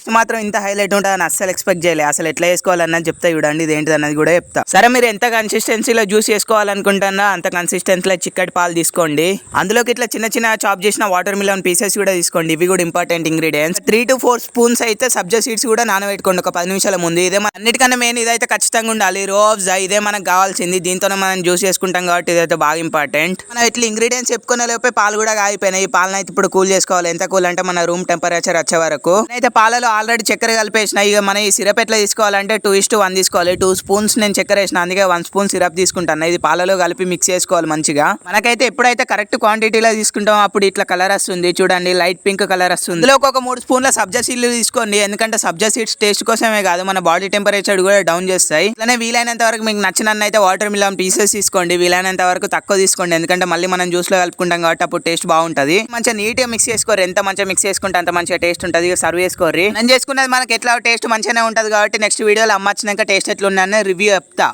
Taste మాత్రం ఇంత highlight ఉంటుందని అస్సలు ఎక్స్పెక్ట్ చేయలేదు. అసలు ఎట్లా చేసుకోవాలన్నది చెప్తా చూడండి, ఇది ఏంటిది అన్నది కూడా చెప్తా. సరే మీరు ఎంత కన్సిస్టెన్సీలో జ్యూస్ చేసుకోవాలనుకుంటున్నా అంత కన్సిస్టెన్సీలో చిక్కటి పాలు తీసుకోండి. అందులోకి ఇట్లా చిన్న చిన్న చాప్ చేసిన వాటర్ మిలన్ పీసెస్ కూడా తీసుకోండి. ఇవి కూడా ఇంపార్టెంట్ ఇంగ్రీడియంట్స్. 3 to 4 స్పూన్స్ అయితే సబ్జా సీడ్స్ కూడా నానబెట్టుకోండి ఒక 10 నిమిషాల ముందు. ఇదే అన్నిటికన్నా మెయిన్ ఇదైతే ఖచ్చితంగా ఉండాలి. రోబ్జా ఇదే మనకు కావాల్సింది. దీంతోనే మనం జ్యూస్ చేసుకుంటాం కాబట్టి ఇదైతే బాగా ఇంపార్టెంట్. మనం ఇట్లా ఇంగ్రీడియంట్స్ చెప్పుకునే లోపే పాలు కూడా కాగిపోయినాయి. ఈ పాలను అయితే ఇప్పుడు కూల్ చేసుకోవాలి. ఎంత కూల్ అంటే మన రూమ్ టెంపరేచర్ వచ్చే వరకు. అయితే పాలలో ఆల్రెడీ చక్కెర కలిపేసిన. ఇక మన ఈ సిరప్ ఎట్లా తీసుకోవాలంటే 2:1 తీసుకోవాలి. 2 స్పూన్స్ నేను చక్కెర వేసిన, అందుకే 1 స్పూన్ సిరప్ తీసుకుంటాను. ఇది పాలలో కలిపి మిక్స్ చేసుకోవాలి మంచిగా. మనకైతే ఎప్పుడైతే కరెక్ట్ క్వాంటిటీలో తీసుకుంటామో అప్పుడు ఇట్లా కలర్ వస్తుంది చూడండి, లైట్ పింక్ కలర్ వస్తుంది. ఇందులో ఒక 3 స్పూన్ల సబ్జా సీడ్లు తీసుకోండి. ఎందుకంటే సబ్జా సీడ్స్ టేస్ట్ కోసమే కాదు, మన బాడీ టెంపరేచర్ కూడా డౌన్ చేస్తాయి. ఇట్లానే వీలైనంత వరకు మీకు నచ్చినన్నైతే వాటర్ మిలన్ పీసెస్ తీసుకోండి. వీలైనంత వరకు తక్కువ తీసుకోండి, ఎందుకంటే మళ్ళీ మనం జ్యూస్ లో కలుపుకుంటాం కాబట్టి అప్పుడు టేస్ట్ బాగుంటది. మంచిగా నీట్ గా మిక్స్ చేసుకోరు. ఎంత మంచిగా మిక్స్ చేసుకుంటే అంత మంచిగా టేస్ట్ ఉంటుంది. సర్వ్ చేసుకోర్రి. నేను చేసుకున్నది మనకి ఎట్లా టేస్ట్ మంచిగానే ఉంటది కాబట్టి నెక్స్ట్ వీడియోలో అమ్మ వచ్చినాక టేస్ట్ ఎట్లా ఉన్నాయని రివ్యూ చెప్తా.